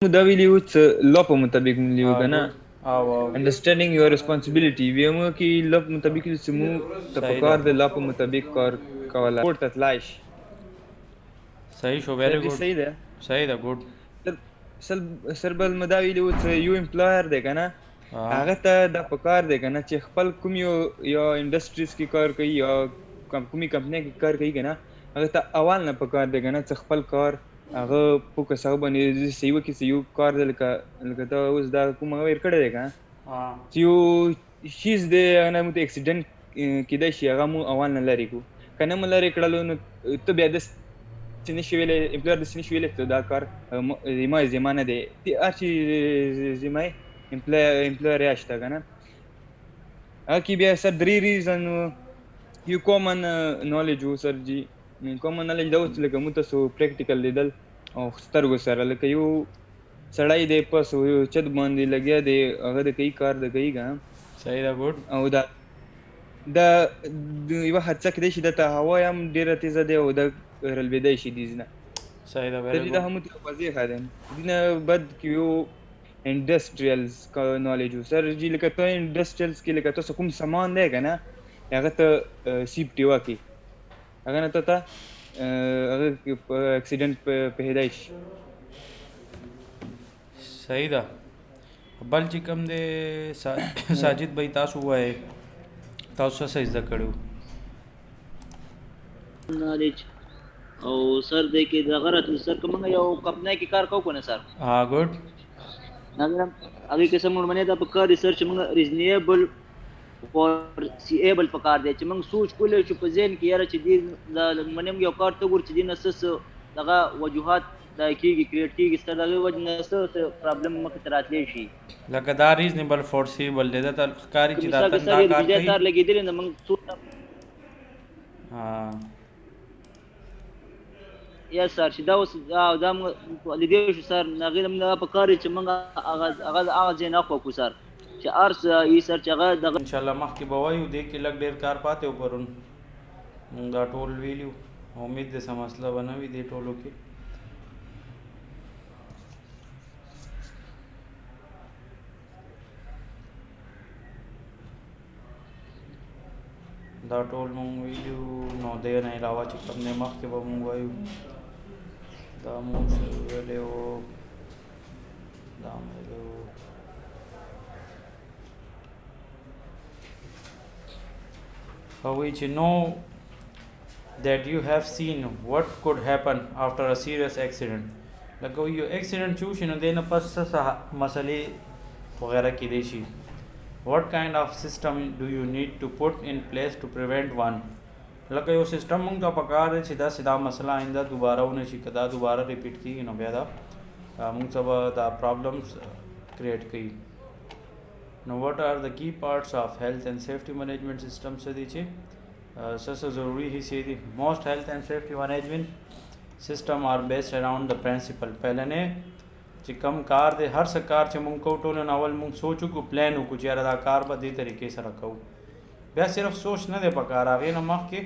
مداولی وچ لپ مطابق ملیو ها کنه ګډ. او understanding your responsibility ویمو کی لپ مطابق سمو صحیح ده. تپکار د لپ مطابق کار کولا پورت تلاش صحیح شو، سر ویری جی ګډ. صحیح ده صحیح ده، ګډ. سر سربل مداولی وچ یو امپلایر دی کنه ها هغه ته د پکار دی کنه چې خپل کوم یو انډستریز کې کار کوي یا کومي کمپنی کې کار کوي کنه هغه ته اول نه پکار دی کنه چې خپل کار هغه پوکه صاحب باندې سیو کې سیو کار لکه ته اوس دا کوم هغه ور کړی دی کنه ها چې یو شیز دی هغه مو ته اکسیډنټ کېدای شي هغه مو اول نه لري کو کنه مو لري کړلو نو ته بیا د سنشي ویلې امپلر د سنشي ویلې ته دا کار زما نه دی اچي زما امپلر یاشته کنه اکی بیا سر درې ریزن یو کامن نالج وو سر جی کامن نالج دا اوس لکه مو تاسو پریکټیکل لیدل او سترګو سره لکه یو سړی دی پس یو چت باندې لګیا دی هغه د کوي کار د کوي ګا صحیح ده، ګډ. او دا یو حادثه کېدای شي د ته هوا هم ډیره تیزه دی او د رلبېدای شي دي نه صحیح ده، د ویری دې د ګډ. هم ته واضح خادم دینه بد کیو انډستریالز کا نالج سر جی لکه ته انډستریالز کې لکه تاسو کوم سامان دی کنه هغه ته سیفټي واکي هغه نه ته هغه اکسیډنټ په هدايش صحیح ده. بل چې کوم دی ساجد بھائی تاسو وایي تاسو څه زده کړو؟ نالج او سر دې کې د غرض سر کوم یو کمپنی کې کار کوو کنه سر ها ګډ. نظر هغه قسم باندې دا په کار ریسرچ موږ ریزنیبل فور سیبل په کار دی چې موږ سوچ کولای شو په ذهن کې یاره چې دې منم یو کار ته ګور چې دې نسس دغه وجوهات دا کېږي کریټ کېږي ستاسو دغه وجه نه څه پرابلم مخ ته راتلی شي لکه دا ریزنیبل فورسیبل دی دا ښکاري چې دا مثال تن دا سره کار دې کوي. تار لګېدل نه موږ څو ها یا سر چې دا اوس دا لیدې شو سر هغې نه په کار چې موږ هغه ځای نه خو سر چې ارس ای سر چې هغه دغه ان شاء الله مخکې به وایو دې کې لږ ډېر کار پاتې و پرون موږ دا ټول ویلو امید دې څه مسله به نه وي دې ټولو کې. دا ټول مونږ ویلو نو دې نه علاوه چې کوم نه مخکې به مونږ وایو دا مونږ ویلې وو دا مونږ ویلې وو هغوی چې know that you have seen what could happen after a serious accident لکه یو accident چې وشي نو دې نه پس څه مسلې وغیره کېدای شي. What kind of system do you need to put in place to prevent one لکه یو سیسټم مونږ ته پکار دی چې دا سدا مسله آینده دوباره ونه شي که دا دوباره ریپیټ کېږي نو بیا دا مونږ ته به دا پرابلمس کریټ کوي. نو وٹ آر دا کی پارٹس آف ہیلتھ اینڈ سیفٹی مینجمنٹ سسٹم سے دی چې څه ضروری حصے دي. موسٹ ہیلتھ اینڈ سیفٹی مینجمنٹ سسٹم آر بیسڈ اراؤنڈ د پرنسپل پہلنے چې کم کار دی هر څه کار چې مونږ کوو ټولو نه اول مونږ سوچ وکړو پلان وکړو چې یاره دا کار به دې طریقې سره کوو بیا صرف سوچ نه دی پکار هغې نه مخکې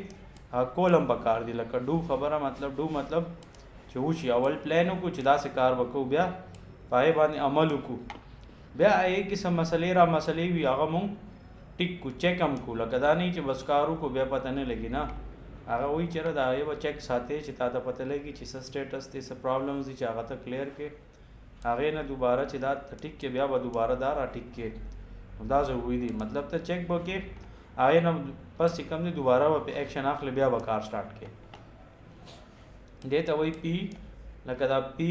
کول هم پکار دي لکه ډو خبره مطلب ډو مطلب چې وشي اول پلان وکړو چې داسې کار به کوو بیا په هغې باندې عمل وکړو بیا هغې قسم مسلې را مسلې وي هغه مونږ ټیک کو چیک هم کو لکه دا نه چې بس کار وکړو بیا پته نه لګي نه هغه وایي چېرې د هغې به چیک ساتې چې تا ته پته لګي چې څه سټیټس دی څه پرابلمز دي چې هغه ته کلیر کړې هغې نه دوباره چې دا ټیک کې بیا به دوباره دا را ټیک کې دا ضروري دي مطلب ته چیک به کې هغې نه پس چې کوم دی دوباره به په ایکشن اخلي بیا به کار سټارټ کې دې ته وایي پی لکه دا پی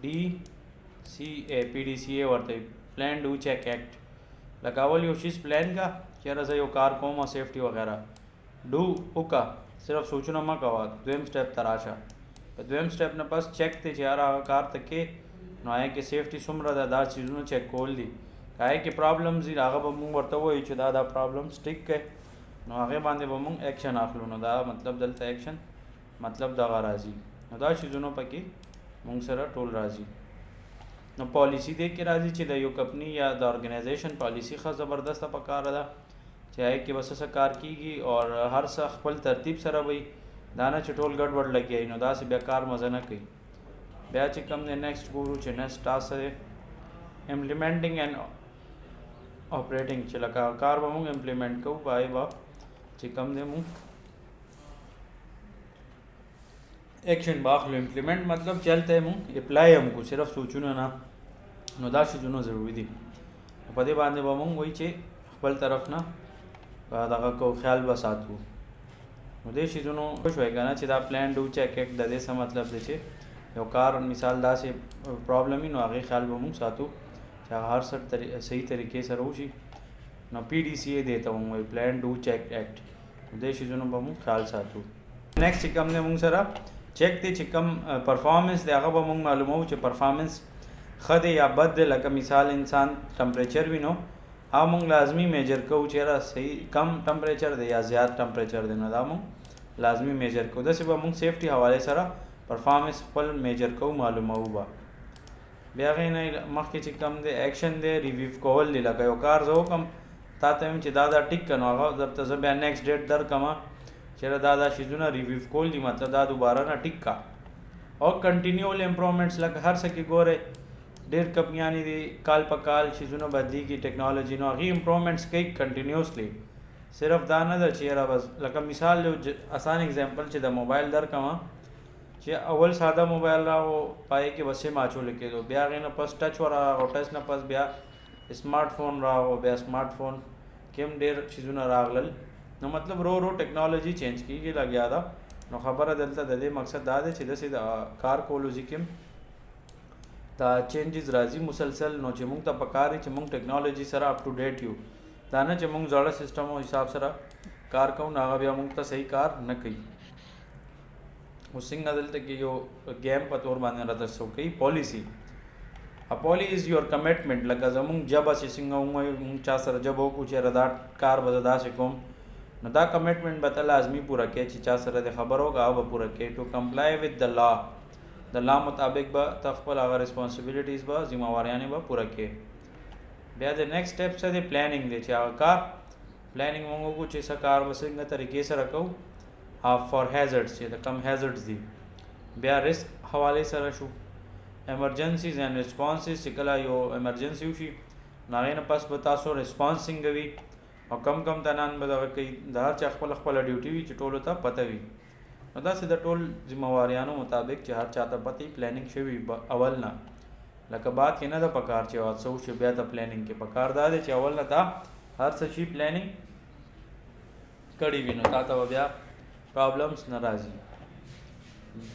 ډي سی اے پی ډي سی اے ورته پلان ډو چیک ایکټ لکه اول یو شیز پلان کا چېرې زه یو کار کوم سیفټي وغیره ډو وکړه صرف سوچونه مه کوه دویم سټیپ ته راشه په دویم سټیپ نه پس چیک دی چې یاره هغه کار ته کې نو هغې کې سیفټي څومره ده دا چیزونه چیک کول دي که هغې کې پرابلمز دي هغه به مونږ ورته ووایو چې دا پرابلمز ټیک کړئ نو هغې باندې به مونږ ایکشن اخلو نو دا مطلب دلته ایکشن مطلب دغه راځي نو دا چیزونه پکې مونږ سره ټول راځي. نو پالیسی دې کې راځي چې د یو کمپنی یا د ارګنایزیشن پالیسی ښه زبردسته پکاره ده چې هغې کې به څه کار کېږي او هر څه خپل ترتیب سره وي دا نه چې ټول ګډ وډ لګیا نو داسې بیا کار مزه نه کوي. بیا چې کوم دی نیکسټ ګورو چې نیکسټ ټاسک دی امپلیمنټینګ اینڈ اپریټینګ چې لکه کار به مونږ امپلیمنٹ کوو پای به چې کوم دی مونږ ایکشن باخلو امپلیمنٹ مطلب چلته مونږ اپلای هم کو صرف سوچونه نه نو دا شیزونه ضروری دي په دې باندې به مونږ وایي چې خپل طرف نه دغه کو خیال به ساتو نو دې شیزونو شوي که نه چې دا پلان ډو چیک ایک د دې څه مطلب دی چې یو کار مثال داسې پرابلم وي نو هغې خیال به مونږ ساتو چې هغه هر صحیح طریقې سره وشي نو پی ډي سی اے دی ته مونږ وایي پلان ډو چیک ایکټ دې شیزونو به مونږ خیال ساتو نیکسټ چې کوم دی مونږ سره چیک دی چې کوم پرفارمنس دی هغه به مونږ معلوموو چې پرفارمنس ښه دی یا بد دی لکه مثال انسان ټمپریچر وي نو هغه مونږ لازمي میجر کوو چې یاره صحیح کم ټمپریچر دی یا زیات ټمپریچر دی نو دا مونږ لازمي میجر کوو داسې به مونږ سیفټي حوالې سره پرفارمنس خپل میجر کوو معلوموو به بیا هغې نه مخکې چې کوم دی ایکشن دی ریویو کول دی لکه یو کار زه وکړم تا ته وایم چې دا ټیک که نو هغه درته زه بیا نیکسټ ډیټ درکړمه چېرې دا شیزونه ریویو کول دي مطلب دا دوباره نه ټیک کا او کنټینیول امپروومنټس لکه هر څه کې ګورئ ډېر کمپنیانې دي کال په کال شیزونه بدلیږي ټیکنالوجي نو هغې امپروومنټس کوي کنټینیوسلی صرف دا نه ده چې یاره بس لکه مثال یو اسان اگزامپل چې د موبایل درکړمه چې اول ساده موبایل راغو پای کې بس سیم اچولی کېدو بیا هغې نه پس ټچ ورغو ټچ نه پس بیا سمارټ فون راغو بیا سمارټ فون کې هم ډېر چیزونه راغلل نو مطلب رو ټیکنالوجي چینج کېږي لګیا ده نو خبره دلته د دې مقصد دا دی چې داسې د کار کولو ځای کې دا چینجز راځي مسلسل نو چې مونږ ته پکار دی چې مونږ ټیکنالوجي سره اپ ټو ډیټ یو دا نه چې مونږ زړه سیسټم او حساب سره کار کوو نو هغه بیا مونږ ته صحیح کار نه کوي اوس څنګه دلته کې یو گیم په طور باندې راته شو کوي پالیسی اپولی از یور کمټمنټ لکه زمونږ جبه چې څنګه ووایو مونږ چا سره جبه وکړو چې یاره دا کار به زه داسې کوم نو دا کمټمنټ به ته لازمي پوره کوې چې چا سره د خبر وکړه هغه به پوره کوې ټو کمپلای وذ د لا د لا مطابق به ته خپل هغه ریسپانسبلیټیز به ذمہواریانې به پوره کوې بیا د نیکسټ سټیپ څه دی پلانینګ دی چې هغه کار پلانینګ مونږ وکړو چې څه کار به څنګه طریقې سره کوو فار هیزرډس چې د کم هیزرډس دي بیا رسک حوالې سره شو ایمرجنسیز اینڈ ریسپانسز چې کله یو ایمرجنسي وشي نو هغې نه پس به تاسو ریسپانس څنګه وي او کم تنان به دغه کوي د هر چا خپله ډیوټي وي چې ټولو ته پته وي نو داسې د ټول ذمہواریانو مطابق چې هر چا ته پته وي پلانینګ شوي اول نه لکه بعد کې نه ده پکار چې څه وشي بیا ته پلانینګ کې پکار دا دی چې اول نه تا هر څه شي پلانینګ کړی وي نو تا ته بیا پرابلمس نه راځي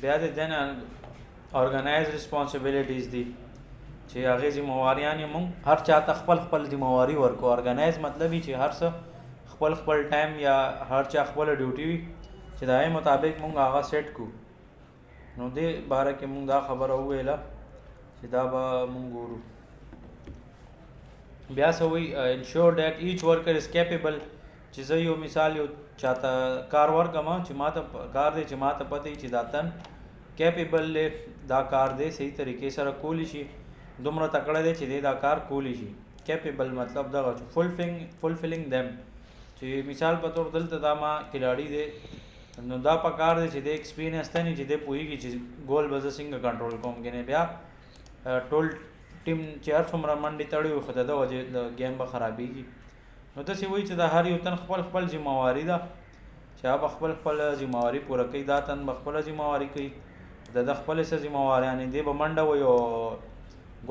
بیا د دې نه ارګنایز ریسپانسبلیټیز دي چې هغې ذمہواریان یې مونږ هر چا ته خپل ذمہواري ورکو ارګنایز مطلب یې چې هر څه خپل ټایم یا هر چا خپله ډیوټي وي چې د هغې مطابق مونږ هغه سیټ کړو نو دې باره کې مونږ دا خبره وویله چې دا به مونږ ګورو بیا څه وایي انشور ډیټ ایچ ورکر از کیپیبل چې زه یو مثال یو چاته کار ورکړم چې ما ته کار دی چې ما ته پته وي چې دا تن کیپیبل دی دا کار دی صحیح طریقې سره کولی شي دومره تکړه دی چې دی دا کار کولی شي کیپیبل مطلب دغه چې فلفلنګ دیم چې مثال په طور دلته دا ما کلاړي دی نو دا پکار دی چې د ایکسپیرینس ته نه چې دی پوهېږي چې ګول به زه څنګه کنټرول کوم کنې بیا ټول ټیم چې هر څومره منډې تړي وي خو د ده وجې د گیم به خرابېږي نو داسې وایي چې د هر یو تن خپل ذمہواري ده چې هغه به خپل ذمہواري پوره کوي دا تن به خپله ذمہواري کوي د ده خپلې څه ذمہواریانې دی به منډه وایي او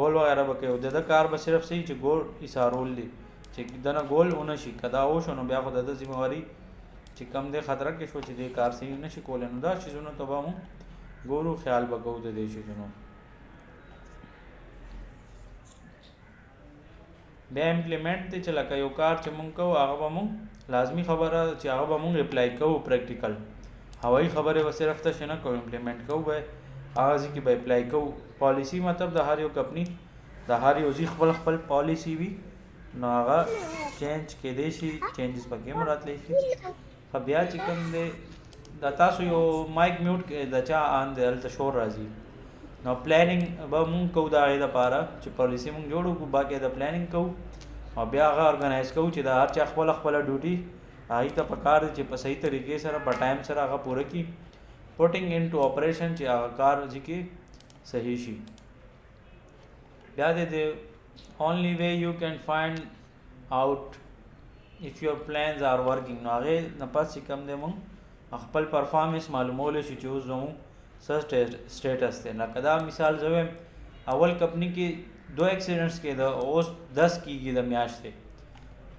ګول وغیره به کوي او د ده کار به صرف صحیح چې ګول ایسارول دی چې دنه ګول ونه شي که دا وشو نو بیا خو د ده ذمہواري چې کم دی خطره کې شو چې دې کار صحیح نه شي کولی نو دا چیزونو ته به مونږ ګورو خیال به کوو د دې چیزونو بیا امپلیمنټ دی چې لکه یو کار چې مونږ کوو هغه به مونږ لازمي خبره چې هغه به مونږ اپلای کوو پریکټیکل هوایي خبرې به صرف تشې نه کوو امپلیمنټ کوو به هغه ځای کې به اپلای کوو پالیسی مطلب د هر یو کمپني د هر یو ځای خپل پالیسی وي نو هغه چینج کېدی شي چینجز پکې هم راتلی شي خو بیا چې کوم دی د تاسو یو مایک میوټ د چا آن دی هلته شور راځي نو پلانینګ به مونږ کوو د هغې دپاره چې پالیسي مونږ جوړ کړو باقي د پلانینګ کوو او بیا هغه ارګنایز کوو چې د هر چا خپله ډیوټي هغې ته پکار دی چې په صحیح طریقې سره په ټایم سره هغه پوره کړي پوټینګ ان ټو اپریشن چې هغه کار چې کې صحیح شي. بیا د only way you can find out if your plans are working نو هغې نه پس چې کوم دی مونږ خپل پرفارمنس معلومولی شو چې اوس زمونږ څه سټیټس دی. لکه دا مثال زه وایم اول کمپنی کې 2 ایکسیډنټس کېده اوس 10 کېږي د میاشتې.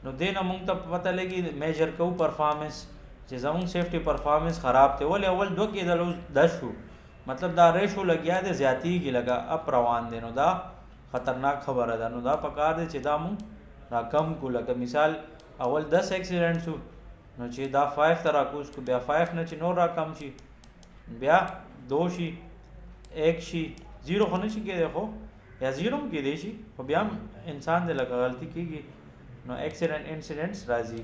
نو دې نه مونږ ته پته لګي میجر کوو پرفارمنس چې زمونږ سیفټي پرفارمنس خراب دی. ولې اول 2 کېدل اوس 10 شو، مطلب دا ریشو لګیا دی زیاتېږي لکه اپ روان دی. نو دا خطرناک خبره ده. نو دا پکار دی چې دا مونږ را کم کو. لکه مثال اول 10 ایکسیډنټس وو نو چې دا 5 ته راکوز کو، بیا 5 نه چې نور را کم شي بیا 2 شي 1 شي 0 خو نه شي کېدی، خو یا 0 هم کېدی شي، خو بیا هم انسان دی لکه غلطي کېږي. نو ایکسیډنټ انسیډنټس راځي.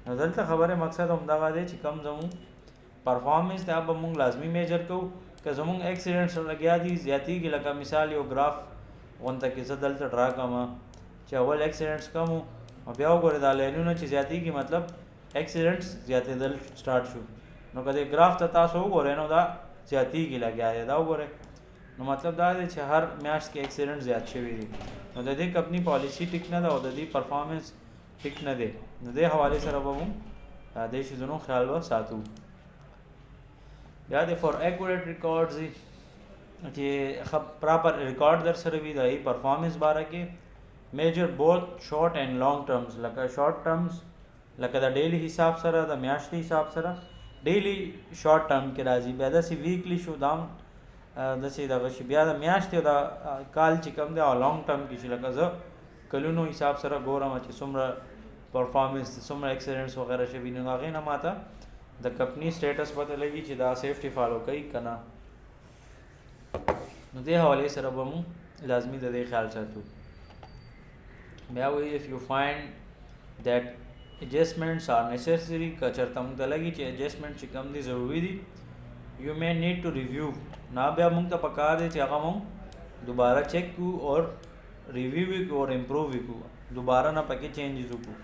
نو دلته خبره مقصد همدغه دی چې کم زمونږ پرفارمنس دی به مونږ لازمي میجر کوو. که زمونږ ایکسیډنټس لګیا دي زیاتېږي، لکه مثال یو ګراف غونته کې زه دلته ډرا کومه چې اول ایکسیډنټس کم وو او بیا وګورئ دا لاینونه چې زیاتېږي مطلب ایکسیډنټس زیاتېدل سټارټ شو. نو که دې ګراف ته تاسو وګورئ نو دا زیاتېږي لګیا دی، دا وګورئ. نو مطلب دا دی چې هر میاشت کې ایکسیډنټ زیات شوي دي. نو د دې کمپني پالیسي ټیک نه ده او د دې پرفارمنس ټیک نه دی. نو دې حوالې سره به مونږ دې شیزونو خیال به ساتو. بیا د فار ایکوریټ ریکارډز چې پراپر ریکارډ در سره وي د ای پرفارمنس باره کې. میجر بوت شارټ اینڈ لانګ ټرمز. لکه شارټ ټرمز لکه د ډیلی حساب سره د میاشتې حساب سره ډیلی شارټ ټرم کې راځي، بیا داسې ویکلی شو دا داسې دغه شي، بیا د میاشتې او د کال چې کوم دی او لانګ ټرم کې شي. لکه زه کلونو حساب سره ګورم چې څومره پرفارمنس څومره ایکسیډنټس وغیره شوي. نو هغې نه ماته د کمپنی سټیټس پته لګي چې دا سیفټي فالو کوي که نه. نو دې حوالې سره به مونږ لازمي د دې خیال ساتو. بیا وایي if you find that adjustments are necessary که چېرته مونږ ته لګي چې ایڈجسټمنټ چې کوم دي ضروري دي you may need to review. نه بیا مونږ ته پکار دی چې هغه مونږ دوباره چیک کړو اور ریویو یې کړو اور امپروو یې کړو، دوباره نه پکې چینجز وکړو.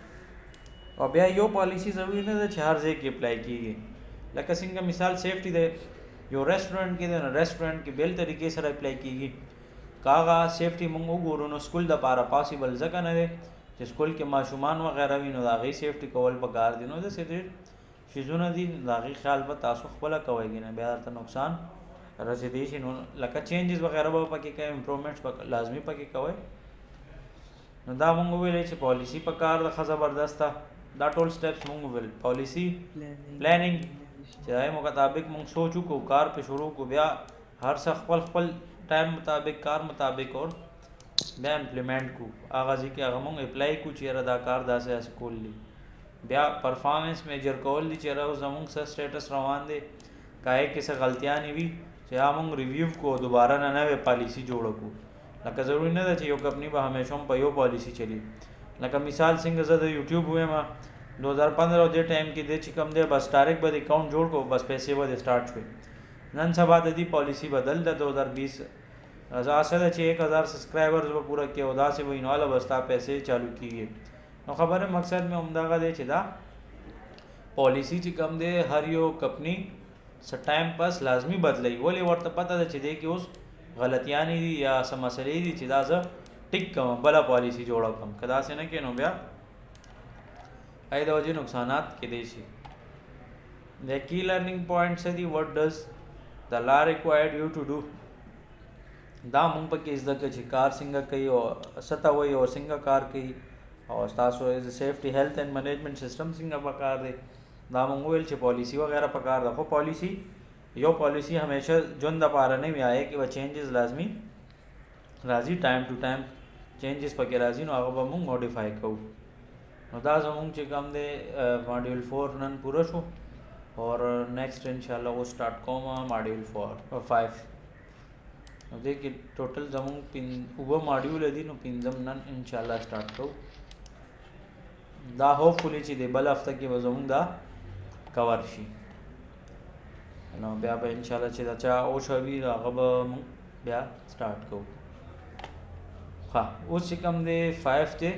او بیا یو پالیسی ضروري نه ده چې هر ځای کې اپلای کېږي. لکه څنګه مثال سیفټي دی یو ریسټورنټ کې دی نو ریسټورنټ کې بیل طریقې سره اپلای کېږي. که هغه سیفټي مونږ وګورو نو سکول دپاره پاسبل ځکه نه دی چې سکول کې ماشومان وغیره وي نو د هغې سیفټي کول پکار دي. نو داسې ډېر شیزونه دي د هغې خیال به تاسو خپله کوئ نه بیا درته نقصان رسېدی شي. نو لکه چینجز وغیره به پکې کوئ، امپروومنټس به لازمي پکې کوئ. نو دا مونږ وویلی چې پالیسي پکار ده ښه زبردسته. دا ټول سټیپس مونږ وویل. پالیسي پلانینګ چې د هغې مطابق مونږ سوچ وکړو، کار پې شروع کړو، بیا هر څه خپل خپل ټایم مطابق کار مطابق اور بیا امپلیمنٹ کو. هغه ځای کې هغه مونږ اپلای کړو چې یاره دا کار داسې داسې کول دي. بیا پرفارمنس میجر کول دي چې یاره اوس زمونږ څه سټیټس روان دی، که هغې کې څه غلطیانې وي چې هغه مونږ ریویو کړو، دوباره نه نوې پالیسي جوړه کړو. لکه ضروري نه ده چې یو کمپني به همیشه هم په یو پالیسي چلی. لکه مثال څنګه زه د یوټیوب وایم 2015 او دې ټایم کې دی چې کوم دی بس ډایرکټ به د اکاؤنټ جوړ کړو، بس پیسې به د سټارټ شوې. نن سبا د دې پالیسي بدل ده 2020 اسه ده چې 1000 سبسکرایبرز به پوره کړي او داسې به انواله به ستا پیسې چالو کېږي. نو خبره مقصد مې همدغه دی چې دا پالیسي چې کوم دی هر یو کمپني څه ټایم پس لازمي بدلوي. ولې ورته پته ده چې دی کې اوس غلطیانې دي یا څه مسلې دي چې دا زه ټیک کوم بله پالیسي جوړه کړم. که داسې نه کړې نو بیا هغې د وجې نقصانات کېدی شي. د کی لرننګ پوائنټ څه دي؟ وټ ډز د لا ریکوایرډ یو ټو ډو. دا مونږ پکې زده کړه چې کار څنګه کوي او څه ته وایي او څنګه کار کوي او ستاسو ایز سیفټي هیلث اینډ منیجمنټ سسټم څنګه پکار دی. دا مونږ وویل چې پالیسي وغیره پکار ده. خو پالیسي یو پالیسي همیشه ژوند دپاره نه وي، هغې کې به چینجز لازمي راځي، ټایم ټو ټایم چینجز پکې راځي، نو هغه به مونږ موډیفای کوو. نو دا زمونږ چې کوم دی ماډیول 4 نن پوره شو اور نیکسٹ انشاءاللہ وہ سٹارٹ کوم ماډیول 5. نو دې کې ټوټل زمونږ 9 ماډیول دي، نو 5 نن انشاءاللہ سٹارټ کوو. دا هوپفلی چې د بل هفته کې به زمونږ دا کور شي. نو بیا به انشاءالله چې دا چا اوش وي هغه به مونږ بیا سٹارټ کوو. ښه اوس چې کوم دی 5 دی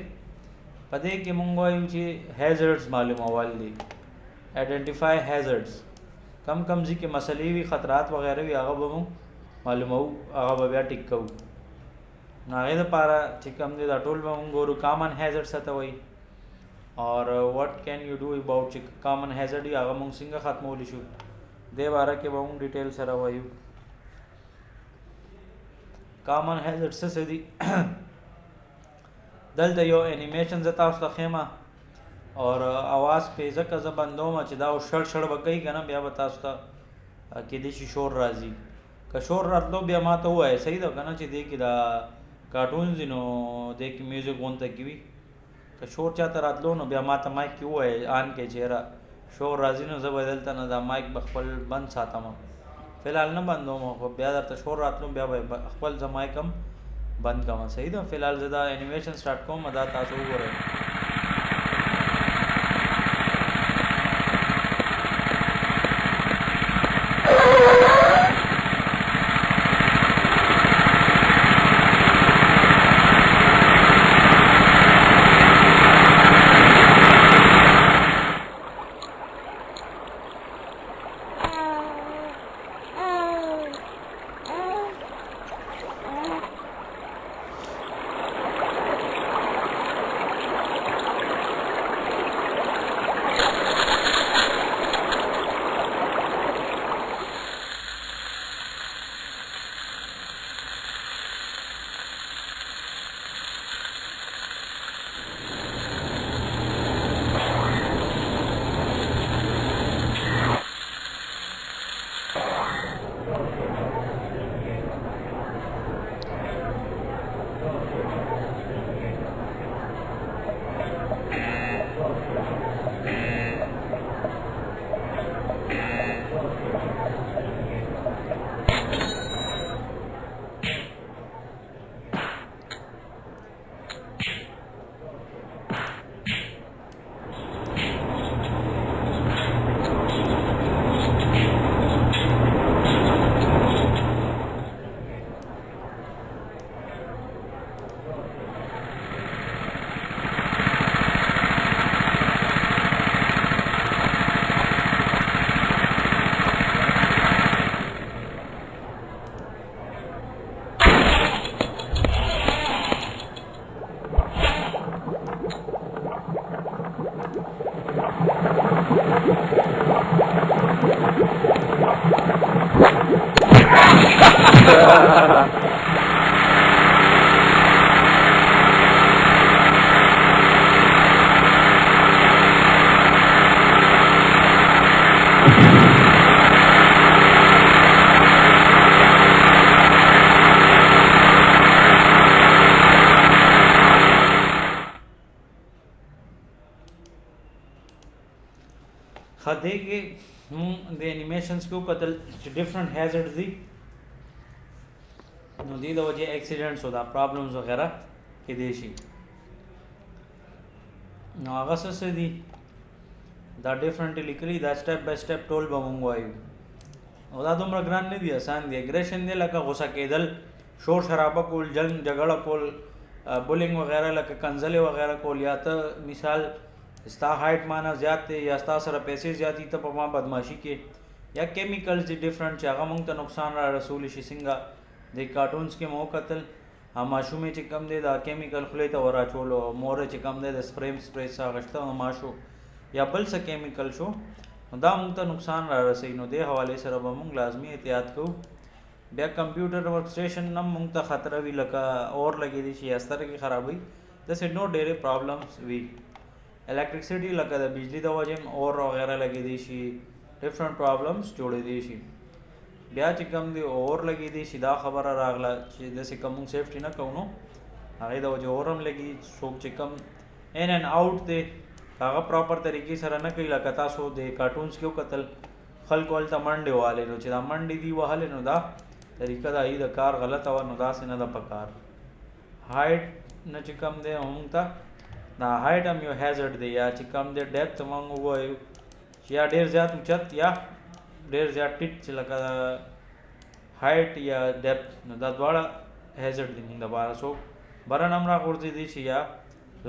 په دې کې مونږ وایو چې هیزرډز معلومول دي. آئیډنټیفای هیزرډز، کم ځای کې مسلې وي، خطرات وغیره وي، هغه به مونږ معلومو هغه به بیا ټیک کوو. نو هغې دپاره چې کوم دی دا ټول به مونږ ګورو کامن هیزرډ څه ته وایي اور وٹ کین یو ډو اباؤٹ چې کامن هیزرډ وي هغه مونږ څنګه ختمولی شو دې باره کې به مونږ ډیټیل سره وایو. کامن هیزرډ څه دي دلته یو انیمیشن زه تاسو ته ښیم اور اواز پې ځکه زه بندوم چې دا شړ شړ به کوي که نه بیا به تاسو ته کېدای شي شور راځي. که شور راتلو بیا ما ته ووایه صحیح ده که نه چې دې کې دا کارټونز دي نو دې کې میوزیک غونته کې وي. که شور چاته راتلو نو بیا ما ته مایک کې ووایه آن کې چې یاره شور راځي نو زه به دلته نه دا مایک به خپل بند ساتم فلحال نه بندوم خو بیا درته شور راتلو بیا به خپل زه مایک هم بند کوم صحیح ده. فلحال زه دا انیمیشن سټارټ کوم دا تاسو وګورئ. خدے کے د انیمیشنز کې وکتل چې ډیفرنٹ هازارډز دي نو دې د وجې اکسیډنټس او دا پرابلمز وغیرہ کېدای شي. نو هغه څه دي دا ډیفرنټ لیکلي دا سټپ بای سټپ ټول به مونږ وایو او دا دومره ګران نه دي آسان دي. اګریشن دی لکه غوسه کېدل شور شرابه کول جنگ جګړه کول بولینګ وغیرہ لکه کنځلې وغیرہ کول یا ته مثال ستا هایټ مانه زیات دی یا ستا سره پیسې زیاتې ته په ما بدماشي کې یا کیمیکلز دي ډیفرنٹ چې هغه مونږ ته نقصان را رسولی شي. څنګه د کارټونز کې مو کتل ماشومې چې کم دی دا کیمیکل خولې ته ور اچولو مورې چې کم دی د سپری څه اخیسته ماشو یا بل څه کیمیکل شو دا مونږ ته نقصان را رسوي. نو دې حوالې سره به مونږ لازمي احتیاط کوو. بیا کمپیوټر ورک سټیشن هم مونږ ته خطره وي لکه اور لګېدی شي یا سترګې خرابوي داسې نو ډېرې پرابلمس وي. الیکټریسټي لکه د بجلی د وجې اور وغیرہ لګېدی شي ډیفرنٹ پرابلمس جوړېدی شي. بیا چې کم دی اور لګېدی شي دا خبره راغله چې داسې کوم مونږ سیفټي نه کوو نو هغې د وجې اور هم لګي. څوک چې کم ان اینډ آؤٹ دی هغه پراپر طریقې سره نه کوي لکه تاسو د کارټونز کې وکتل خلکو هلته منډې والې نو چې دا منډې دي وهلې نو دا طریقه د هغې د کار غلطه وه نو داسې نه ده په کار. هایټ نه چې کم دی مونږ ته دا هایټ هم یو هیزرډ دی یا چې کم دی ډیپت مونږ ووایو چې یا ډېر زیات اوچت یا ډېر زیات ټیټ چې لکه هایټ یا ډیپت نو دا دواړه هیزرډ دي مونږ دپاره. څوک برن هم راغورځېدی شي یا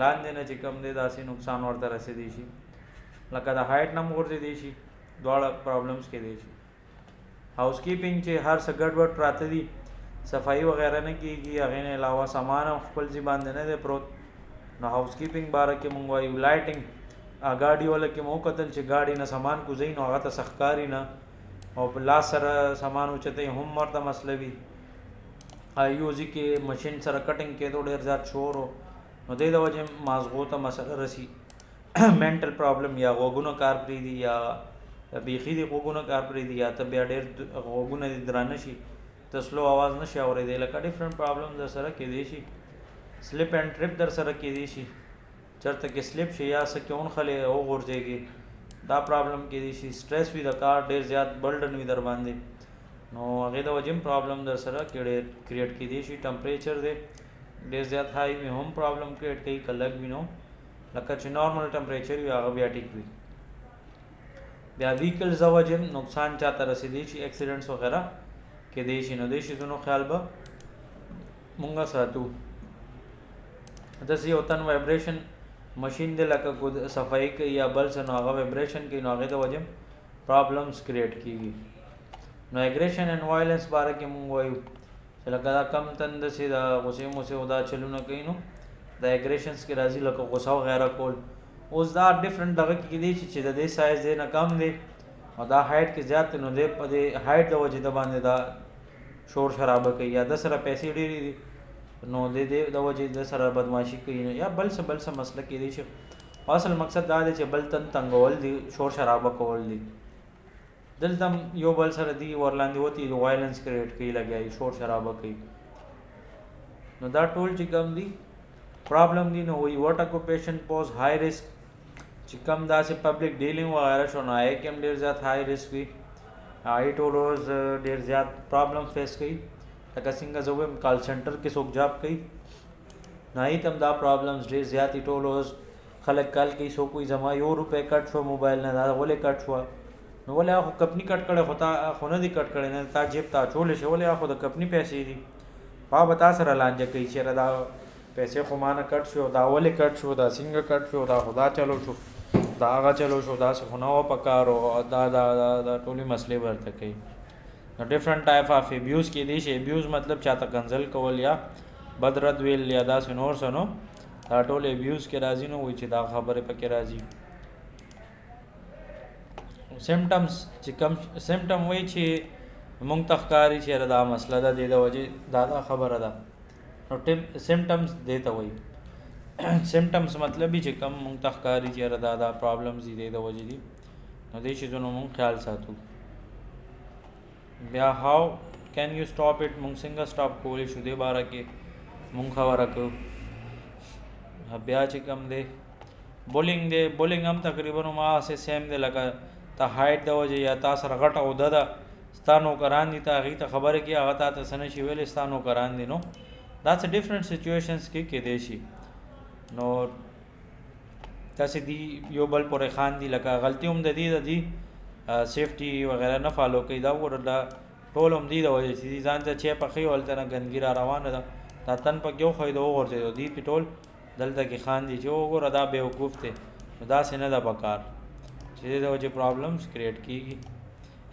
لاندې نه چې کم دی داسې نقصان ورته رسېدی شي لکه د هایټ نه هم غورځېدی شي دواړه پرابلمس کېدی شي. हाउस کیپینګ چې هر څه ګډوډ پراته دي صفایي وغیره نه کیږي هغې نه علاوه سامان هم خپل ځای باندې نه دی پروت نو هاوس کیپینګ باره کې مونږ وایو لایټینګ ګاډي والا کې مو کتل چې ګاډي نه سامان کوزوي نو هغه ته سخت کاري نه او په لاس سره سامان اوچتوي هم ورته مسله وي یوزي کې مشین سره کټینګ کېدو ډېر زیات شور و نو دې د وجې مازغو ته مسله رسي منټل پرابلم یا غوږونه کار پرېږدي یا بیخي دې غوږونه کار پرېږدي یا ته بیا ډېر غوږونه دې درانه شي ته سلو اواز نشي اورېدی لکه ډفرنټ پرابلم در سره کېدی شي سلیپ اینډ ټرپ در سره کېدی شي چېرته کې سلیپ شي یا څه کې ونښلې وغورځېږي دا پرابلم کېدی شي سټریس وي د کار ډېر زیات برډن وي در باندې نو هغې د وجې هم پرابلم در سره کریټ کېدی شي ټمپریچر دی ډېر زیات های وي هم پرابلم کریټ کوي که لږ وي نو لکه چې نارمل ټمپریچر وي هغه بیا ټیک وي بیا ویکلز د وجې هم نقصان چاته رسېدی شي اکسیډنټس وغیره کېدی شي نو دې شیزونو خیال به مونږ ساتو داسې یو تن وایبریشن مشین دی لکه صفایي کوي یا بل څه نو هغه وایبریشن کوي نو هغې د وجې پرابلمس کریټ کېږي نو اګریشن اینډ وایلنس باره کې مونږ وایو چې لکه دا کم تن داسې د غصې موسې او دا چلونه کوي نو د اګریشنس کې راځي لکه غصه وغیره کول اوس دا ډفرنټ دغه کې کېدی شي چې د دې سایز دی نه کم دی او دا هایټ کې زیات دی نو دی په دې هایټ د وجې د باندې دا شور شرابه کوي یا د سره پیسې ډېرې دي نو د دې د وجې د سره بدماشي کوي یا بل څه مسله کېدی شي اصل مقصد دا دی چې بل تن تنګول دي شور شرابه کول دي دلته یو بل سره دی ورلاندې وتی وایلنس کریټ کوي لګیایي شور شرابه کوي نو دا ټول چې کم دي پرابلم دي نو وایي وټ اکوپیشن پوز های ریسک چې کم داسې پبلک ډیلینګ وغیره شو نو هغې کې هم ډېر زیات های ریسک وي هغې ټول روز ډېر زیات پرابلم فیس کوي لکه څنګه زه وایم کال سنټر کې څوک جاب کوي نو هغې ته هم دا پرابلمس ډېر زیات دي ټول روز خلک کال کوي څوک وایي زما 1 روپۍ کټ شو موبایل نه دا ولې کټ شوه نو ولې هغه خو کمپني کټ کړی خو تا خو نه دي کټ کړی نه تا جیب ته اچولی شي ولې هغه خو د کمپني پیسې دي هغه به تا سره لانجه کوي چېرې دا پیسې خو ما نه کټ شو دا ولې کټ شو دا څنګه کټ شو دا خو دا چلو شو دا هغه چلو شو داسې خو نه وه په کار او دا ټولې مسلې به ورته کوي نو ډفرنټ ټایپ آف ابیوز کېدی شي ابیوز مطلب چاته کنزل کول یا بد رد ویل یا داسې نور څه نو دا ټول ابیوز کې راځي نو وایي چې دا خبرې پکې راځي سمټمز چې کم سمټم وایي چې مونږ ته ښکاري چې یاره دا مسله ده دې د وجې دا خبره ده نو سمټمز دې ته وایي سمټمز مطلب چې کم مونږ ته ښکاري چې یاره دا پرابلمز دي دې د وجې دي نو دې شیزونو مونږ خیال ساتو بیا هاو کین یو سټاپ اټ مونږ څنګه سټاپ کولی شو دې باره کې مونږ خبره کوو بیا چې کم دی بولینګ هم تقریبا هماغسې سیم دی لکه ته هایټ د وجې یا تا سره غټه عهده ده ستا نوکران دي ته هغې ته خبرې کوي هغه تا ته څه نه شي ویلی ستا نوکران دي نو دا څه ډفرنټ سچویشنس کې کېدی شي نو داسې دي یو بل پورې خاندي لکه غلطي هم د دې سیفټي وغیره نه فالو کوي دا وګوره دا ټول هم دي د وجې چې ځان ته چې پخې هلته نه ګندګي را روانه ده دا تن پکې وښوي د وغورځېدو دي پې ټول دلته کې خاندي چې وګوره دا بیوقوف دی نو داسې نه ده پکار چې د وجې پرابلمس کریټ کېږي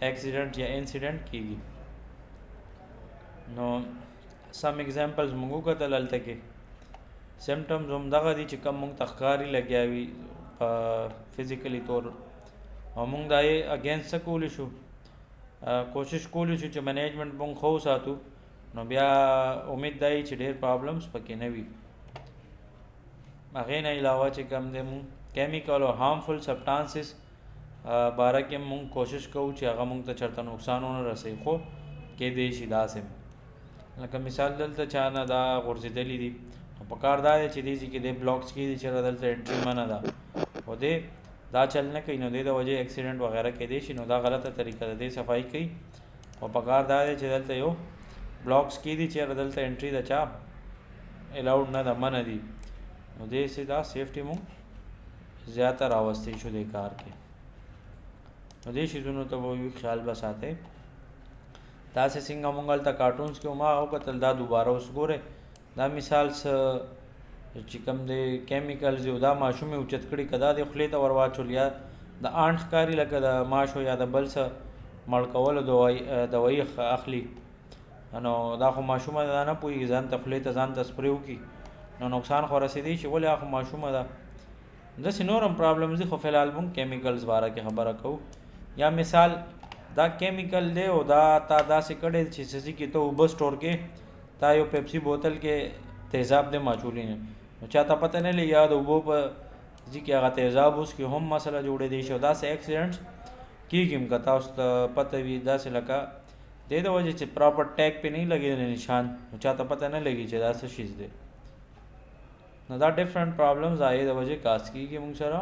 ایکسیډنټ یا انسیډنټ کېږي نو سم ایگزامپلز مونږ وکتل هلته کې سمټمز هم دغه دي چې کم مونږ ته ښکاري لګیا وي په فزیکلي طور او مونږ دا یې اګینسټ څه کولی شو کوشش کولی شو چې منیجمنټ مونږ ښه وساتو نو بیا امید دا یي چې ډېر پرابلمس پکې نه وي هغې نه علاوه چې کم دی مونږ کیمیکل او هارمفل سبټانسز باره کې مونږ کوشش کوو چې هغه مونږ ته چېرته نقصان ونه رسوي خو کېدی شي داسې لکه مثال دلته چا نه دا غورځېدلي دي نو پکار دا دی چې دې ځای کې دی بلاکس کېږي چېرته دلته انټري منه ده خو دی دا چل نه کوي نو دې د وجې اکسیډنټ وغیره کېدی شي نو دا غلطه طریقه ده دې صفایي کوي او پکار دا دی چې دلته یو بلاکس کېدي چېرته دلته انټري د چا الاؤډ نه ده منه دي نو دې سې دا سیفټي مونږ زیاته راوستی شو دې کار کې نو دې شیزونو ته به خیال به ساتئ داسې څنګه مونږ هلته کارټونس کې ما وکتل دا دوباره اوس ګورئ دا مثال څه چې کوم دی کیمیکلز یو دا ماشوم یې اوچت کړي که دا دې خولې ته ور واچول یا د آنټ ښکاري لکه د ماشو یا د بل څه مړ کولو دوایي اخلي نو دا خو ماشومه ده نه پوهېږي ځان ته خولې ته ځان ته سپرې وکړي نو نقصان خو رسېدی شي ولې خو ماشومه ده داسې نور هم پرابلمز دي خو فلحال موږ کیمیکلز باره کې خبره کوو یا مثال دا کیمیکل دی او دا تا داسې کړی چې څه کې ته اوبه سټور کې تا یو پیپسي بوتل کې تیزاب دی ماچولی نه نو چاته پته نه لګي یا د اوبو په ځي کې هغه تیزاب اوس کې هم مسله جوړېدی شي او داسې اکسیډنټس کېږي هم که تاسو ته پته وي داسې لکه دې د وجې چې پراپر ټیګ پې نه لګېدلی نشان نو چاته پته نه لګي چې دا څه شیز دی نو دا ډفرنٹ پرابلمز آئے د وجې کاس کېږي موږ سره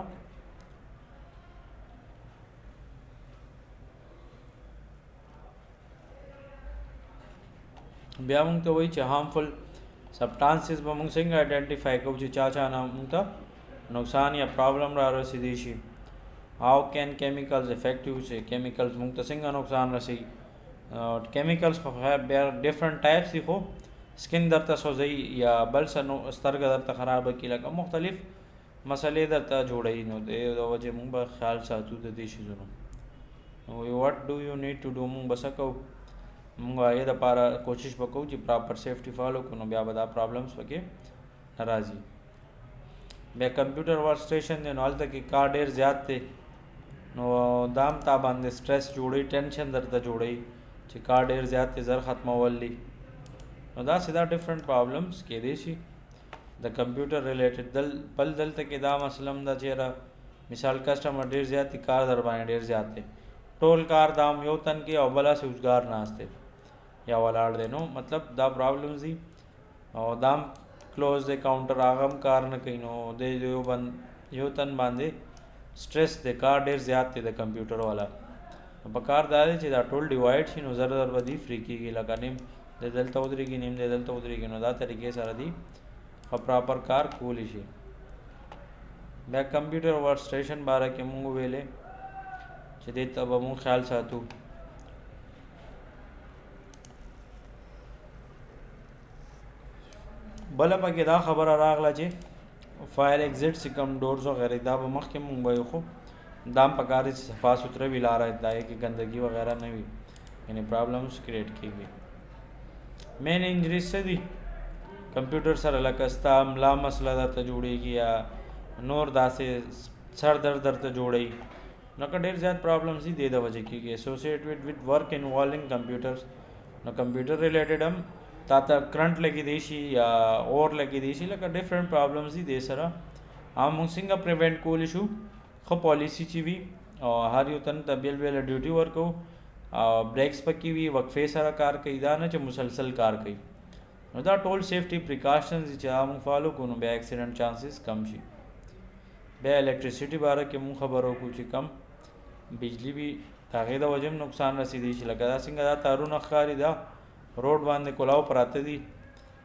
بیا موږ ته وایي چې هارمفل سبټانسز به موږ څنګه آئیډینټیفای کوو چې چا نه موږ ته نقصان یا پرابلم را رسېدی شي هاو کین کیمیکلز افیکټیو چې کیمیکلز موږ ته څنګه نقصان رسوي کیمیکلز خو بیا ډفرنٹ ټایپس دي خو سکن درته سوځي یا بل څه نو سترګه درته خرابه کړي لکه مختلف مسلې درته جوړوي نو د وجې موږ به خیال ساتو د دې شیزونو نو واټ ډو یو نیډ ټو ډو موږ به څه کوو موږ هغې دپاره کوشش به کوو چې پراپر سیفټي فالو کړو نو بیا به دا پرابلمس پکې نه راځي بیا کمپیوټر ورک سټیشن دی نو هلته کې کار ډېر زیات دی نو دا هم تا باندې سټریس جوړوي ټینشن درته جوړوي چې کار ډېر زیات دی زر ختمول دي نو داسې دا ډفرنٹ پرابلمس کېدی شي د کمپیوټر ریلیټډ بل دلته کې دا مسله هم ده چېرې مثال کسټمر ډېر زیات دی کار در باندې ډېر زیات دی ټول کار دا هم یو تن کې او بله سوچګار ناست دی یا ولاړ دی نو مطلب دا پرابلمز دي او دا هم کلوز دی کاؤنټر هغه هم کار نه کوي نو د یو تن باندې سټریس دی کار ډېر زیات دی د کمپیوټر والا نو په کار دا دی چې دا ټول ډیوایډ شي نو زر به دي فری کېږي لکه نیم د دلته ودرېږي نیم د دلته ودرېږي نو دا طریقې سره دي ښه پراپر کار کولی شي بیا کمپیوټر ورک سټیشن باره کې مونږ وویلې چې دې ته به مونږ خیال ساتو بله پکې دا خبره راغله چې فایر ایگزٹ چې کوم ډورز وغیرہ دا به مخکې مونږ وایو خو دا هم پکار دی چې صفا ستره وي لاره دا کې ګندګي وغیرہ نه وي یعنی پرابلمس کریټ کېږي مین انجریز څه دي کمپیوټر سره لکه ستا ملا مسله درته جوړېږي یا نور داسې سر درد درته جوړوي نو که ډېر زیات پرابلمس دي دې د وجې کېږي ایسوسیټډ وذ ورک انوالوینګ کمپیوټرز نو کمپیوټر ریلیټډ هم تا ته کرنٹ لګېدی شي یا اور لګېدی شي لکه ډفرنٹ پرابلمس دي دې سره هم موږ څنګه پریوینټ کولی شو ښه پالیسي چې وي او هر یو تن ته بیل بیل ډیوټي ورکوو بریکس پکې وي وقفې سره کار کوي دا نه چې مسلسل کار کوي نو دا ټول سیفټي پریکاشنز چې موږ فالو کړو نو بیا ایکسیډنټ چانسز کم شي بیا الیکټریسټي باره کې موږ خبرو کوو چې کم بجلی وي د هغې د وجې هم نقصان رسېدی شي لکه دا څنګه دا تارونه ښکاري دا روډ باندې کلاو پراته دي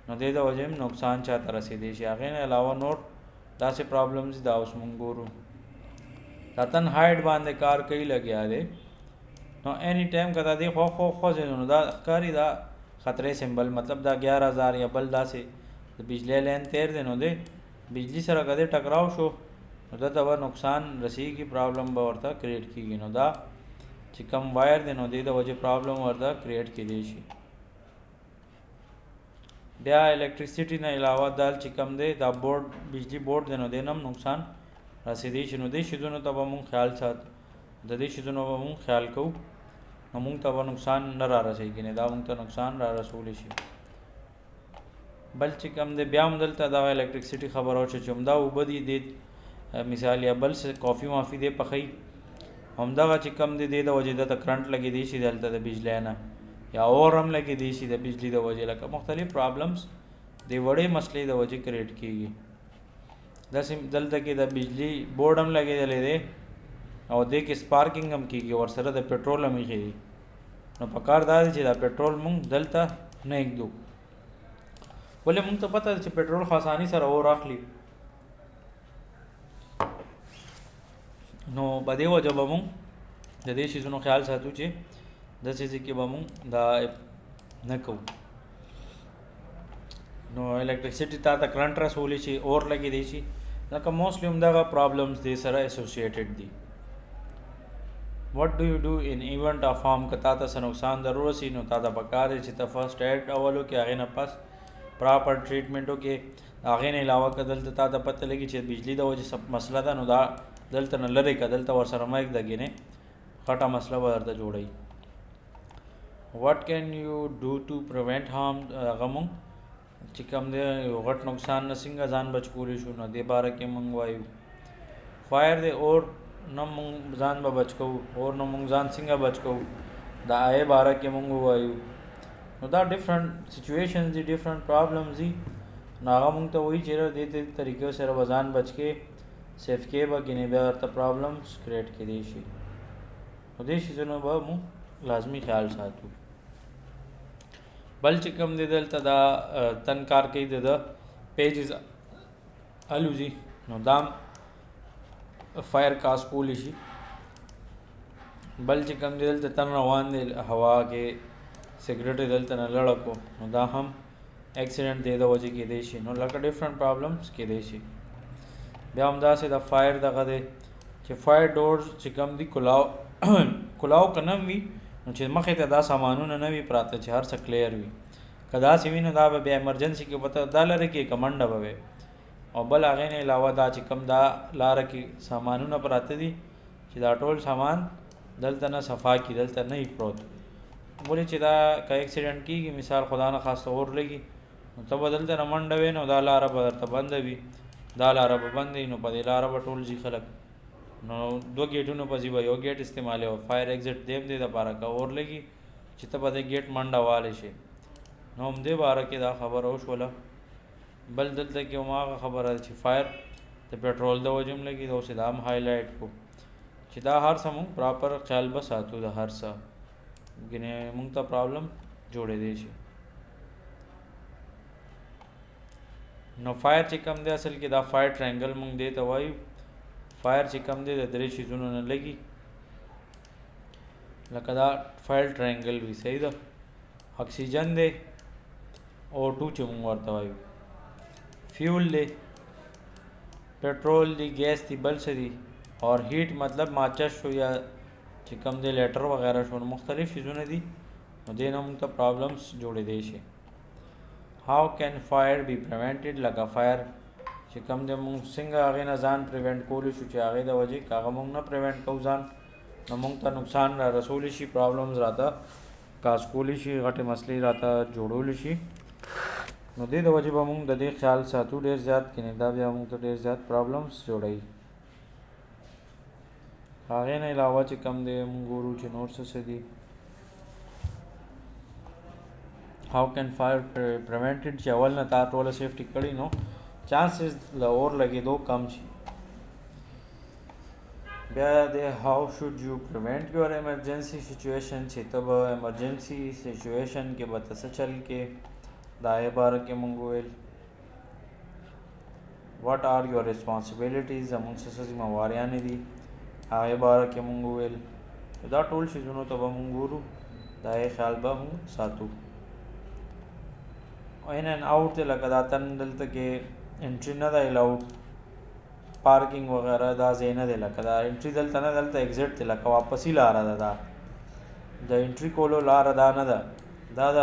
نو دې د وجې هم نقصان چاته رسېدی شي هغې نه علاوه نور داسې پرابلمز دا اوس موږ ګورو دا تن هایډ باندې کار کوي لګیا دی نو اینی ټایم که دا دې خوا خوځې نو دا ښکاري دا خطرې سمبل مطلب دا 11,000 یا بل داسې د بجلی لین تیر دی نو دی بجلی سره که دی ټکراو شو نو دته به نقصان رسېږي پرابلم به ورته کریټ کېږي نو دا چې کم وایر دی نو دې د وجې پرابلم ورته کریټ کېدی شي بیا الیکټریسټي نه علاوه دا چې کم دی دا بورډ بجلی بورډ دی نو دی نه هم نقصان رسېدی شي نو دې شیزونو ته به مونږ خیال ساتو د دې شیزونو به مونږ خیال کوو نو مونږ ته به نقصان نه را رسېږي نه دا مونږ ته نقصان را رسولی شي بل چې کم دی بیا هم دلته دغه الیکټریسټي خبره وشوه چې همدا اوبه دي دې مثال یا بل څه کافي مافي دی پخوي همدغه چې کم دی دې د وجې دته کرنټ لګېدی شي دلته د بجلی نه یا اور هم لګېدی شي د بجلی د وجې لکه مختلف پرابلمس د وړې مسلې د وجې کریټ کېږي داسې دلته کې د بجلی بورډ هم لګېدلی دی او دې کې سپارکینګ هم کېږي ورسره د پټرول هم ایښی دی نو پکار دا دی چې دا پټرول مونږ دلته نه ایږدو ولې مونږ ته پته ده چې پټرول خو اساني سره اور اخلي نو په دې وجه به مونږ د دې شیزونو خیال ساتو چې داسې ځای کې به مونږ دا نه کوو نو الیکټریسټي تا ته کرنټ رسولی شي اور لګېدی شي لکه موسټلی همدغه پرابلمس دې سره اسوسیټډ دي وٹ ڈو یو ډو ان ایونٹ اف هارم که تا ته څه نقصان ضرور رسي نو تا ته پکار دی چې ته فرسټ ایډ اول وکړې، هغې نه پس پراپر ټریټمنټ وکړې. هغې نه علاوه که دلته تا ته پته لګي چې بجلي د وجې څه مسله ده نو دا دلته نه لرې کړه، دلته ورسره مه ږده ګینې غټه مسله به درته جوړوي. وٹ کین یو ډو ټو پریونټ هارم، هغه مونږ چې کوم دی یو غټ نقصان نه څنګه ځان بچ کولی شو نو دې باره کې مونږ وایو. فایر دی اور نه مونږ ځان به بچ کوو، اور نه مونږ ځان څنګه بچ کوو د هغې باره کې مونږ ووایو. نو دا ډفرنٹ سچویشنز دي، ډفرنٹ پرابلمز دي، نو هغه مونږ ته وایي چې دې طریقې سره به ځان بچ کې سیف کې به ګینې بیا ورته پرابلمز کریټ کېدی شي. نو دې شیزونو به مونږ لازمي خیال ساتو. بل چې کوم دی دلته دا تن کار کوي د پیجز الوزي نو دام فایر کاز کولی شي. بل چې کوم دی دلته تن روان دی هوا کې سګریټ دلته نه لړکو نو دا هم ایکسیډنټ دی د وجې کېدی شي. نو لکه ډفرنٹ پرابلمز کېدی شي. بیا همداسې د فایر دغه دی چې فایر ډورز چې کوم دي کلاو که نه وي نو چې مخې ته دا سامانونه نه وي پراته چې هر څه کلیر وي، که داسې وي نو دا به بیا ایمرجنسي کې پته دا لرې کې که منډه به وي. او بل هغې نه علاوه دا چې کوم دا لاره کې سامانونه پراته دي چې دا ټول سامان دلته نه صفا کړي، دلته نه وي پروت. ولې چې دا که ایکسیډنټ کېږي مثال خدا نه خواسته اور لګي نو ته به دلته نه منډه وې نو دا لاره به درته بنده وي، دا لاره به بنده وي نو په دې لاره به ټول ځي خلک. نو دو گیټونو په ځي به یو گیټ استعمالوي او فایر ایگزټ دیم دې دپاره که اور لګي چې ته به دې گیټ منډه والی شي. نو همدې باره کې دا خبره وشوله. بل دلته کې هم هغه خبره ده چې فایر د پټرول د وجې هم لګي، دا اوس دا هم هایلایټ کړو چې دا هر څه مونږ پراپر خیال به ساتو د هر څه ګینې مونږ ته پرابلم جوړېدی شي. نو فایر چې کوم دی اصل کې دا فایر ټرینګل مونږ دې ته وایو. فایر چې کوم دی د درې شیزونو نه لګي لکه دا فایر ټرینګل وي، صحیح ده. اکسیجن دی، O2 چې مونږ ورته وایو، فیول دی، پټرول دی، ګیس دی، بل څه دی، اور هیټ مطلب ماچس شو یا چې کوم دی لیټر وغیرہ شو، مختلف شیزونه دي نو دې نه مونږ ته پرابلمس جوړېدی شي. هاو کین فایر بی پریونټډ، لکه فایر چې کوم دی مونږ څنګه هغې نه ځان پریونټ کولی شو چې هغې د وجې که هغه مونږ نه پریونټ کوو ځان نو مونږ ته نقصان را رسولی شي، پرابلمز راته کاز کولی شي، غټې مسلې راته جوړولی شي. نو دې د وجې به مونږ د دې خیال ساتو ډېر زیات، کینې دا بیا مونږ ته ډېر زیات پرابلمس جوړوي. هغې نه علاوه چې کوم دی مونږ ګورو چې نور څه دي. هاو کین فایر پریونټډ، چې اول نه تا ټوله سیفټي کړي نو چانسز د اور لګېدو کم شي. بیا د هاو شوډ یو پریونټ یور ایمرجنسي سچویشن، چې ته به ایمرجنسي سچویشن کې به ته څه چل کې د هغې باره کې مونږ وویل. واټ آر یور ریسپانسبلیټیز، زمونږ څه څه ذمهواریانې دي هغې باره کې مونږ وویل. دا ټول شیزونو ته به مونږ ګورو، د هغې خیال به مونږ ساتو. ان اینڈ آؤٹ دی لکه دا تن دلته کې انټري نه ده الاؤډ، پارکنګ وغیرہ دا ځای نه دی، لکه دا انټري دلته نه، دلته ایگزټ دی، لکه واپسي لاره ده. دا د انټري کولو لاره دا نه ده، دا د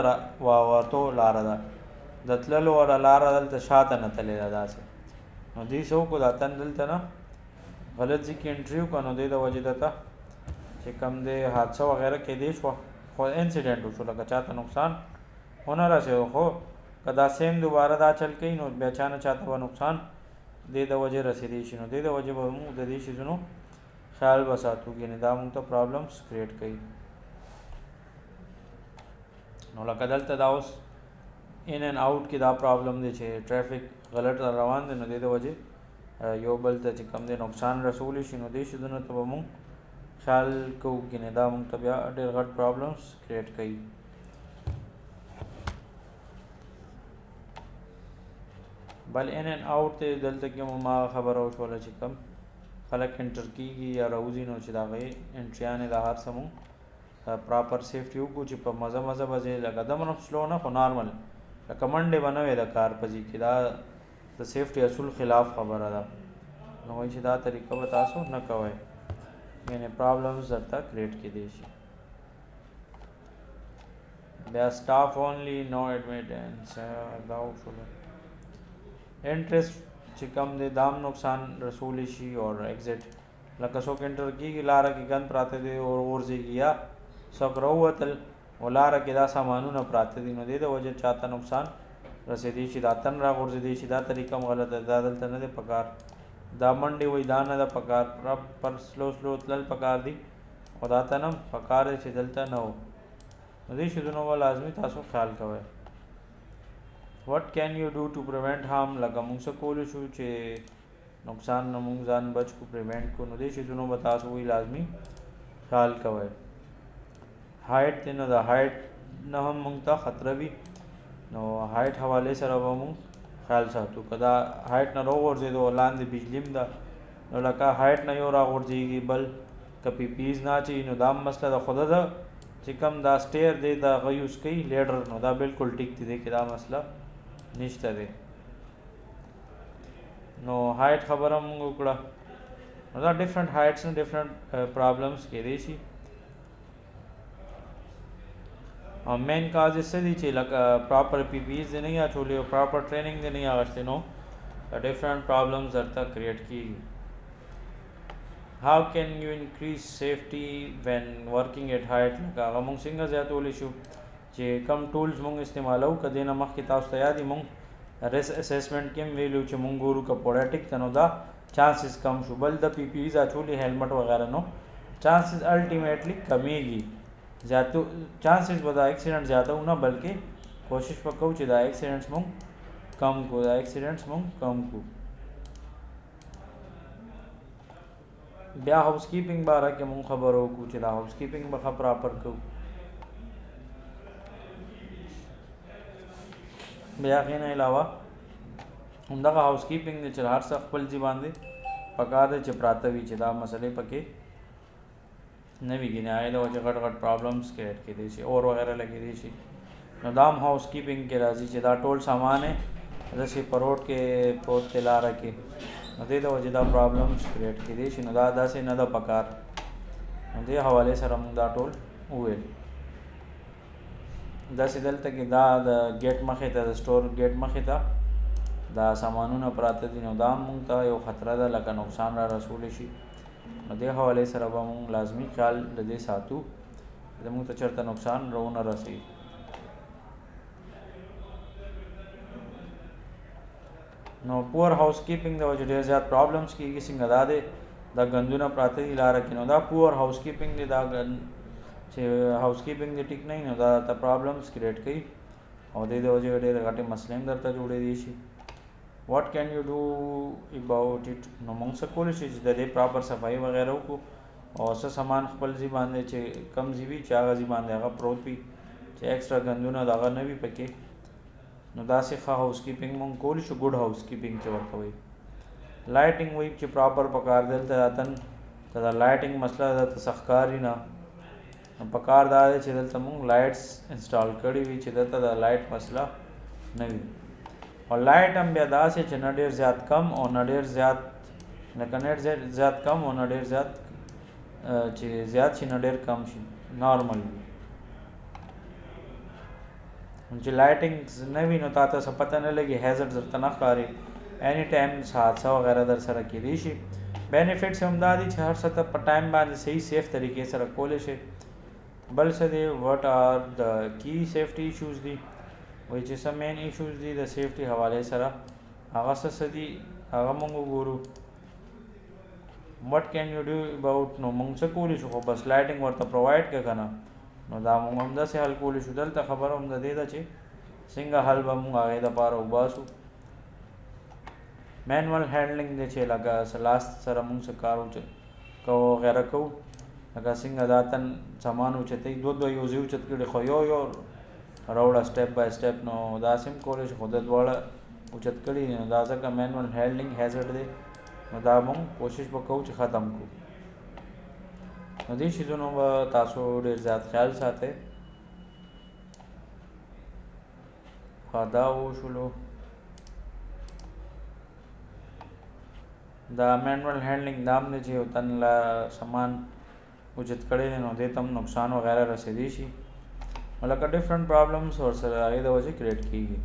ورتو لاره ده، د تللو وله لاره دلته شاته نه تلې ده داسې. نو دوی څه وکړو دا تن دلته نه غلط ځای کې انټري وکړه نو دې د وجې دته چې کوم دی حادثه وغیرہ کېدی شوه، خو انسیډنټ وشو، لکه چاته نقصان ونه رسېدو. خو که دا سیم دوباره دا چل کوي نو بیا چا نه چاته به نقصان دې د وجې رسېدی شي. نو دې د وجې به مونږ د دې شیزونو خیال به ساتو، یعنې دا مونږ ته پرابلمس کریټ کوي. نو لکه دلته دا اوس ان اینډ آؤټ کې دا پرابلم دی چې ټریفک غلط روان دی نو دې د وجې یو بل ته چې کوم دی نقصان رسولی شي. نو دې شیزونو ته به مونږ خیال کوو، یعنې دا مونږ ته بیا ډېر غټ پرابلمس کریټ کوي. بل ان اینډ آؤٹ دی دلته کې مو ما خبره وشوله چې کوم خلک انټر کېږي یا راوځي نو چې د هغې انټریانې د هر څه مونږ پراپر سیفټي وکړو چې په مزه مزه به ځې، لکه دومره سلو نه، خو نارمل لکه منډې به نه وې د کار په ځي کې. دا د سیفټي اصول خلاف خبره ده. نو وایي چې دا طریقه به تاسو نه کوئ. یعنی پرابلمز درته کریټ کېدی شي. بیا سټاف اونلی نو ایډمیټنس دا وشول. انټرست چې کم دی دام نقصان رسولی شي او ایگزټ لکه څوک انټر کېږي لاره کې ګند پراته دی او غورځېږي یا څوک راووتل او لاره کې دا سامانونه پراته دي نو دې د وجې چاته نقصان رسېدی شي. دا تن را غورځېدی شي دا طریقه هم غلطه ده. دا دلته نه دی پکار. دا منډې وایي دا نه ده پکار. پر سلو سلو تلل پکار دي او دا تن هم پکار دی چې دلته نه و. نو دې شیزونو به لازمي تاسو خیال کوئ. وٹ کین یو ډو ټو پریونټ هارم لکه موږ څه کولی شو چې نقصان نه موږ ځان بچ کو پریونټ کو. نو دې شیزونو به تاسو وایي لازمي خیال کوئ. هایټ دی نو د هایټ نه هم موږ ته خطره وي نو هایټ حوالې سره به موږ خیال ساتو. که دا هایټ نه راوغورځېدو لاندې بجلي هم ده نو لکه هایټ نه یو راغورځېږي بل که پی پیز نه اچوي نو دا هم مسله ده. خو ده چې کوم دا سټیر دی دا هغه یوز کوي لیډر نو دا بالکل ټیک دی کې دا مسله نشته دی. نو هایټ خبره موږ وکړه نو دا ډفرنٹ هایټس نه ډفرنٹ پرابلمس کېدی شي. مین کاز یې څه دي چې لکه پراپر پی پی ایز دی نه اچولی او پراپر ټریننګ دی نه اخیستی نو ډفرنٹ پرابلمز درته کریټ کېږي. How can you increase safety when working at height لکه هغه موږ څنګه زیاتولی شو چې کم ټولز موږ استعمالو. که دې نه مخکې تاسو ته یاد وي موږ ریسک اسسمنټ کې هم ویلو چې موږ ګورو که پوډه ټیک ته نو دا چانسز کم شو. بل د پی پی ایز اچولي هیلمټ وغیره نو چانسز الټیمیټلی کمیږي. زیاتو چانسز به د ایکسیډنټ زیاتو نه بلکې کوشش وکړو چې دا ایکسیډنټس موږ کم کو. بیا هاوس کیپینګ باره کې موږ خبرو وکړو چې دا هاوس کیپینګ به ښه پراپر کوو. بیا هغې نه علاوه همدغه هاوس کیپینګ دی چې هر څه خپل ځای باندې پکار دی چې پراته وي چې دا مسلې پکې نه وي ګینې هغې د وجې غټ غټ پرابلمس کریټ کېدی شي اور وغیره لګېدی شي. نو دا هم هاوس کیپینګ کې راځي چې دا ټول سامان یې داسې په روډ کې پروت دی لاره کې نو دې د وجې دا پرابلمس کریټ کېدی شي. نو دا داسې نه ده پکار. نو دې حوالې سره موږ دا ټول وویل. داسې دلته کې دا د ګیټ مخې ته د سټور ګیټ مخې ته دا سامانونه پراته دي نو دا هم موږ ته یو خطره ده لکه نقصان را رسولی شي. نو دې حوالې سره به موږ لازمي خیال د دې ساتو چې موږ ته چېرته نقصان راونه رسوي. نو پور هاوس کیپینګ د وجې ډېر زیات پرابلمس کېږي. څنګه دا دی دا ګندونه پراته دي لاره کې نو دا پور هاوس کیپینګ دی. دا چې هاوس کیپینګ دی ټیک نه وي نو دا ته پرابلمس کریټ کوي او دې د وجې ډېرې غټې مسلې هم درته جوړېدی شي. واټ کین یو ډو اباؤټ اټ نو موږ څه کولی شو چې د دې پراپر صفایي وغیره وکړو او څه سامان خپل ځای باندې چې کم ځای وي چې هغه ځای باندې هغه پروت وي چې ایکسټرا ګندونه د هغه نه وي پکې. نو داسې ښه هاوس کیپینګ موږ کولی شو. ګډ هاوس کیپینګ چې ورته وایي. لایټینګ وایي چې پراپر پکار دلته داتن ته د لایټینګ مسله دلته څه ښکاري نه. پکار دا دی چې دلته موږ لایټس انسټال کړي وي چې دلته د لایټ مسله نه وي. او لایټ هم بیا داسې چې نه ډېر زیات کم او نه ډېر زیات لکه نه ډېر زیات کم او نه ډېر زیات چې زیات شي نه ډېر کم شي نارمل وي. چې لایټینګ نه وي نو تا ته څه پته نه لګي هیزرډ درته نه ښکاري اینی ټایم حادثه وغیره در سره کېدی شي. بینیفټس هم دا دي چې هر څه ته په ټایم باندې صحیح سیف طریقې سره کولی شي. بل څه دی وټ آر د کی سیفټي ایشوز دي وایي چې څه مین ایشوز دي د سیفټي حوالې سره هغه څه دي هغه موږ وګورو. وټ کین یو ډو اباؤټ نو موږ څه کولی شو خو بس لایټینګ ورته پرووایډ کړه که نه نو دا موږ همداسې حل کولی شو. دلته خبره هم د دې ده چې څنګه حل به موږ هغې دپاره وباسو. مینوال هینډلنګ دی چې لکه لاس سره موږ څه کار کوو وغیره کوو لکه څنګه دا تن سامان اوچتوي دوه یو ځای اوچت کړي خو یو راوړه سټیپ بای سټیپ نو داسې هم کولی شو خو د دواړه اوچت کړي نو دا ځکه مینوال هینډلنګ هیزرډ دی نو دا موږ کوشش به کوو چې ختم کړو. نو دې شیزونو به تاسو ډېر زیات خیال ساتئ. دا وشولو. دا مینوال هینډلینګ دام دی چې یو تن له سامان اوچت کړی دی نو دې ته هم نقصان وغیره رسېدی شي لکه ډفرنٹ پرابلمس ورسره هغې د وجې کریټ کېږي.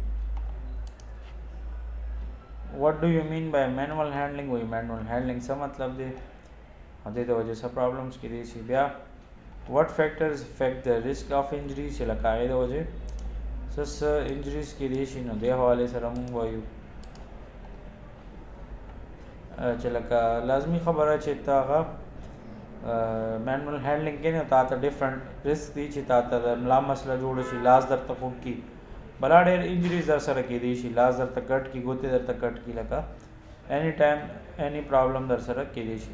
what do you mean by manual handling وایي manual handling څه مطلب دی دې د وجې څه پرابلمس کېدی شي. بیا what factors affect the risk of injury چې لکه هغې د وجې څه انجریز کېدی شي نو دې حوالې سره مونږ وایو چې لکه لازمي خبره چې ته هغه مینوال هینډلینګ کې نه تا ته ډفرنٹ رسک دی چې تا ته د ملا مسله جوړه شي لاس درته خوږ کي بلا ډېر انجریز در سره کېدی شي لاس درته کټ کي ګوتې درته کټ کي لکه any time any problem در سره کېدی شي.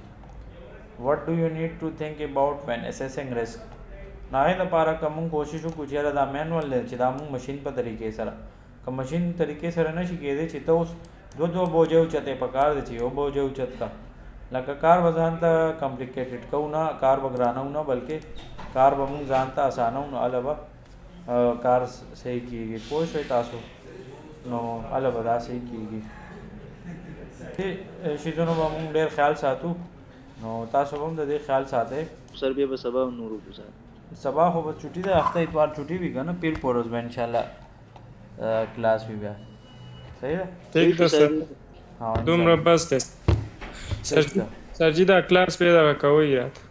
what do you need to think about when assessing risk نو هغې دپاره که مونږ کوشش وکړو چې یاره دا مینوال دی چې دا مونږ مشین په طریقې سره که مشین طریقې سره نه شي کېدی چې ته اوس دو بوجې اوچتې په کار دی چې یو بوجې اوچت کا لکه کار به ځان ته کمپلیکیټډ کوو نه کار به ګرانو نه بلکې کار به مونږ ځان ته اسانو نو هله به کار صحیح کېږي پوه شوئ تاسو نو هله به دا صحیح کېږي دې شیزونو به مونږ ډېر خیال ساتو نو تاسو به هم د دې خیال ساتئ. سر بیا به سبا نورو گزار سبا خو به چھٹی ده هفته اتوار چھٹی وي که نه پیر په ورځ به انشاءالله کلاس وي بیا صحیح ده ٹھیک ده سر ها دومره بس ده سر جی دا کلاس پیدا کوي راته